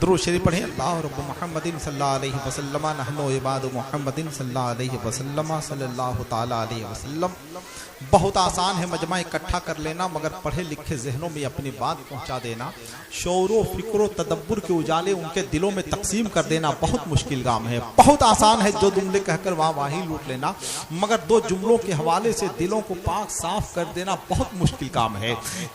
दुरूद शरीफ पढ़ें। अल्लाह रब्बु मुहम्मदिन सल्लल्लाहु अलैहि वसल्लम नहनु इबादु मुहम्मदिन सल्लल्लाहु अलैहि वसल्लम सल्लल्लाहु ताला अलैहि वसल्लम। बहुत आसान है मजमा इकट्ठा कर लेना, मगर पढ़े लिखे जहनों में अपनी बात पहुंचा देना, शौरो फिक्रो तदब्बुर के उजाले उनके दिलों में तकसीम कर देना बहुत मुश्किल काम है। बहुत आसान है दो जुमले कहकर वाही लूट लेना, मगर दो जुमलों के हवाले से दिलों को पाक साफ कर देना बहुत मुश्किल काम है।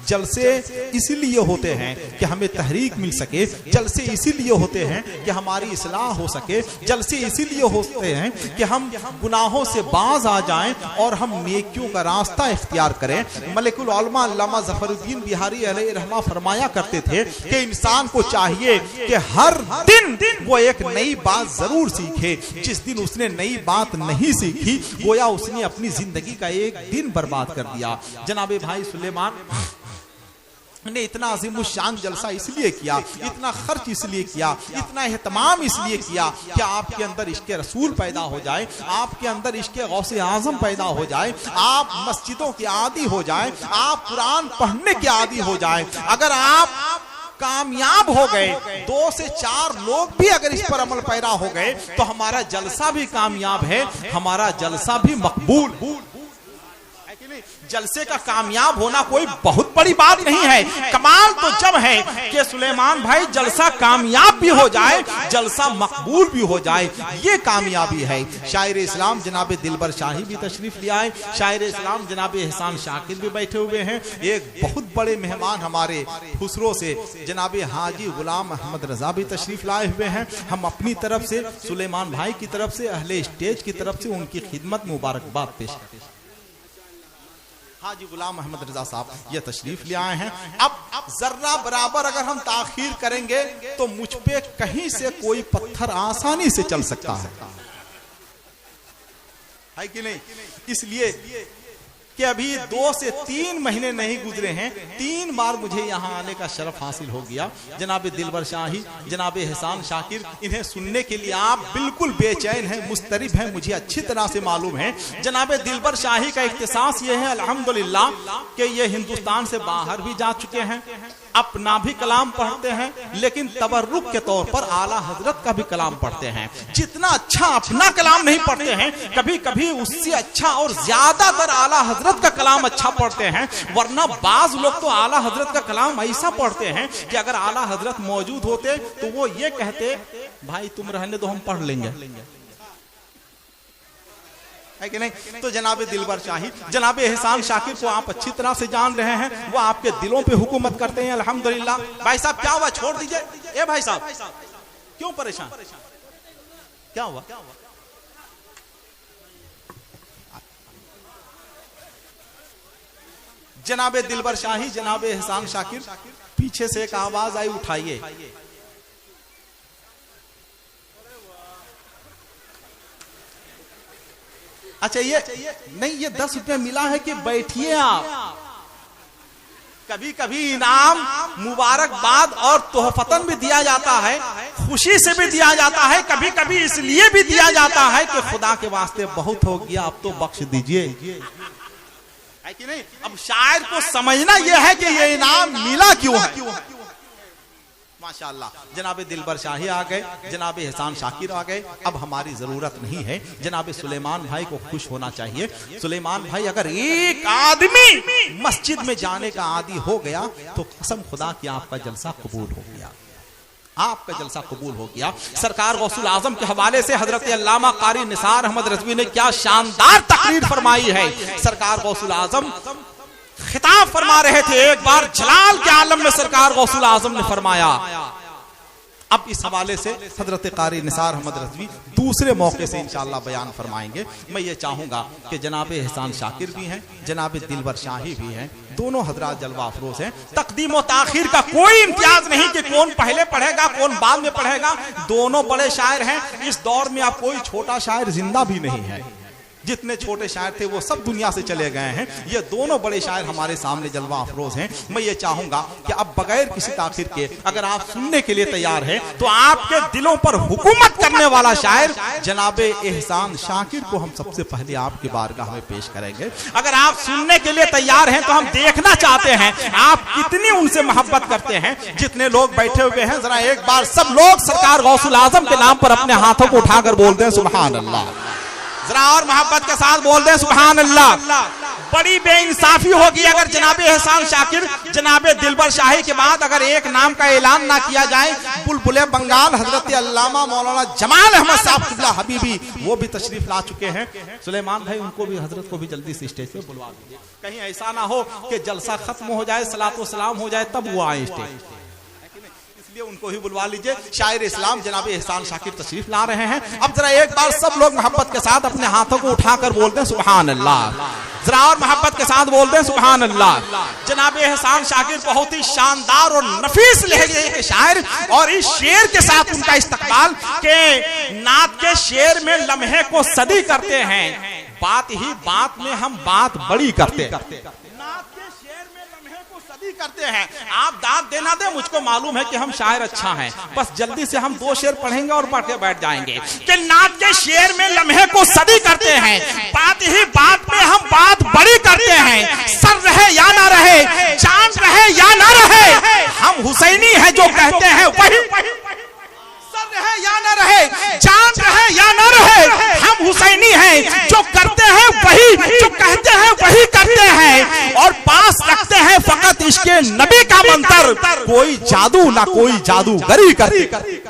जलसे इसीलिए होते हैं कि हमें तहरीक मिल सके, जलसे इसीलिए होते हैं कि हमारी इस्लाह हो सके, जलसे इसीलिए होते हैं कि हम गुनाहों से बाज आ जाएं और हम नेकियों का रास्ता इख्तियार करें। मलिकुल उलमा अल्लामा ज़फरुद्दीन बिहारी अलैहि रहमा फरमाया करते थे कि इंसान को चाहिए कि हर दिन वो एक नई बात जरूर सीखे। जिस दिन उसने नई बात नहीं सीखी गोया उसने अपनी जिंदगी का एक दिन बर्बाद कर दिया। जनाबे भाई सुलेमान ने इतना अज़ीमुश्शान जलसा इसलिए किया, इतना खर्च इसलिए किया, इतना एहतमाम इसलिए किया कि आपके अंदर इश्क़ रसूल पैदा हो जाए, आपके अंदर इश्क़ गौसे आज़म पैदा हो जाए, आप मस्जिदों के आदी हो जाए, आप कुरान पढ़ने के आदी हो जाए। अगर आप कामयाब हो गए, 2 से 4 लोग भी अगर इस पर अमल पैरा हो गए तो हमारा जलसा भी कामयाब है, हमारा जलसा भी मकबूल। जलसे का कामयाब होना कोई बहुत बड़ी बात नहीं है। कमाल तो जब है कि सुलेमान भाई जलसा कामयाब भी हो जाए, जलसा मकबूल भी हो जाए, ये कामयाबी है। शायर इस्लाम जनाब दिलबर शाही भी तशरीफ ले आए, शायर इस्लाम जनाब एहसान शाकिर भी बैठे हुए हैं। एक बहुत बड़े मेहमान हमारे खुसरो से जनाब हाजी गुलाम अहमद रजा भी तशरीफ लाए हुए हैं। हम अपनी तरफ से सुलेमान भाई की तरफ से अहले स्टेज की तरफ से उनकी खिदमत मुबारकबाद पेश करते हैं। हाजी गुलाम अहमद रजा साहब ये तशरीफ ले आए हैं। अब जर्रा बराबर अगर हम ताखीर करेंगे तो मुझ पे कहीं से कोई पत्थर आसानी से चल सकता है कि नहीं? इसलिए कि अभी 2 से 3 महीने नहीं गुजरे हैं, 3 बार मुझे यहाँ आने का शरफ हासिल हो गया। जनाब दिलबर शाही, जनाब एहसान शाकिर, इन्हें सुनने के लिए आप बिल्कुल बेचैन हैं, मुस्तरिब हैं, मुझे अच्छी तरह से मालूम है। जनाब दिलबर शाही का इख्तिसास ये है अल्हम्दुलिल्लाह कि ये हिंदुस्तान से बाहर भी जा चुके हैं, अपना भी कलाम पढ़ते हैं, लेकिन तबर्रुक के तौर पर आला हजरत का भी कलाम पढ़ते हैं। जितना अच्छा अपना कलाम नहीं पढ़ते हैं, कभी कभी उससे अच्छा और ज्यादातर आला हजरत का कलाम अच्छा पढ़ते हैं। वरना बाज लोग तो आला हजरत का कलाम ऐसा पढ़ते हैं कि अगर आला हजरत मौजूद होते तो वो ये कहते भाई तुम रहने दो, हम पढ़ लेंगे, है कि नहीं? तो जनाब दिलबर शाही, जनाब एहसान शाकिर को आप अच्छी तरह से जान रहे हैं, वो आपके दिलों पे हुकूमत करते हैं अल्हम्दुलिल्लाह। भाई साहब क्या हुआ, छोड़ दीजिए। ए भाई साहब क्यों परेशान, क्या हुआ? जनाब दिलबर शाही, जनाब एहसान शाकिर, पीछे से एक आवाज आई, उठाइए। अच्छा ये नहीं, ये 10 रुपये मिला है कि बैठिए आप। कभी कभी इनाम, मुबारकबाद और तोहफतन भी दिया जाता है, खुशी से भी दिया जाता है, कभी कभी इसलिए भी दिया जाता है कि खुदा के वास्ते बहुत हो गया, अब तो बख्श दीजिए, है कि नहीं? अब शायर को समझना यह है कि ये इनाम मिला क्यों है। माशाअल्लाह जनाब दिलबर शाही आ गए, जनाब एहसान शाकिर आ गए। अब हमारी जरूरत नहीं है, जनाब सुलेमान भाई को खुश होना चाहिए। सुलेमान भाई अगर एक आदमी मस्जिद में जाने का आदी हो गया तो कसम खुदा की आपका जलसा कबूल हो गया, आपका जलसा कबूल हो गया। सरकार गौसुल आजम के हवाले से हजरत अल्लामा कारी निसार अहमद रज़वी ने क्या शानदार तकरीर फरमाई है। सरकार गौसुल आजम खिताब फरमा रहे थे, एक बार जलाल के आलम में सरकार गौसुल आजम ने फरमाया। अब इस हवाले से हजरत कारी निसार अहमद रज़वी दूसरे मौके से इंशाअल्लाह बयान फरमाएंगे। मैं ये चाहूंगा कि जनाब एहसान शाकिर भी हैं, जनाब दिलबर शाही भी हैं, दोनों हजरात जलवा अफरोज हैं। तकदीम और ताखीर का कोई इम्तियाज नहीं कि कौन पहले पढ़ेगा कौन बाद में पढ़ेगा, दोनों बड़े शायर हैं। इस दौर में अब कोई छोटा शायर जिंदा भी नहीं है, जितने छोटे शायर थे वो सब दुनिया से चले गए हैं। ये दोनों बड़े शायर हमारे सामने जलवा अफरोज हैं। मैं ये चाहूंगा कि अब बगैर किसी ताखिर के अगर आप सुनने के लिए तैयार हैं तो आपके दिलों पर हुकूमत करने वाला शायर जनाबे एहसान शाकिर को हम सबसे पहले आपकी बारगाह में पेश करेंगे। अगर आप सुनने के लिए तैयार हैं तो हम देखना चाहते हैं आप कितनी उनसे मोहब्बत करते हैं। जितने लोग बैठे हुए हैं जरा एक बार सब लोग सरकार गौसुल आजम के नाम पर अपने हाथों को उठाकर बोल दें सुभान अल्लाह। जरा और मोहब्बत के साथ बोल दें सुभान अल्लाह। बड़ी बेइंसाफी होगी अगर जनाबे एहसान शाकिर जनाबे दिलबर शाही के बाद अगर एक नाम का ऐलान ना किया जाए। बुलबुले बंगाल हजरत अल्लामा मौलाना जमाल अहमद साहब किबला हबीबी वो भी तशरीफ ला चुके हैं। सुलेमान भाई उनको भी हजरत को भी जल्दी से स्टेज पे बुलवा दीजिए। कहीं ऐसा ना हो कि जलसा खत्म हो जाए सलात व सलाम हो जाए तब वो आए स्टेज, इसलिए उनको ही बुलवा लीजिए। शायर इस्लाम जनाब एहसान शाकिर तशरीफ ला रहे हैं। अब जरा एक बार सब लोग मोहब्बत के साथ अपने हाथों को उठाकर बोलते हैं सुभान अल्लाह। जरा और मोहब्बत के साथ बोलते हैं सुभान अल्लाह। जनाब एहसान शाकिर बहुत ही शानदार और नफीस लहजे के शायर और इस शेर के साथ उनका इस्तकबाल के नात के शेर में लम्हे को सदी करते हैं। बात ही बात में हम बात बड़ी करते हैं। करते हैं आप दाद देना दे मुझको मालूम है कि हम शायर अच्छा हैं। बस जल्दी से हम 2 शेर पढ़ेंगे और पढ़ के बैठ जाएंगे कि नात के शेर में लम्हे को सदी करते हैं। बात ही बात में हम बात बड़ी करते हैं। सर रहे या ना रहे चांद रहे या ना रहे हम हुसैनी है जो कहते हैं वही। सर रहे या ना रहे चांद रहे या ना रहे हम हुसैनी हैं जो करते हैं वही, जो कहते हैं वही करते हैं और पास रखते हैं फकत इसके नबी का मंतर। कोई जादू ना कोई जादूगरी करते।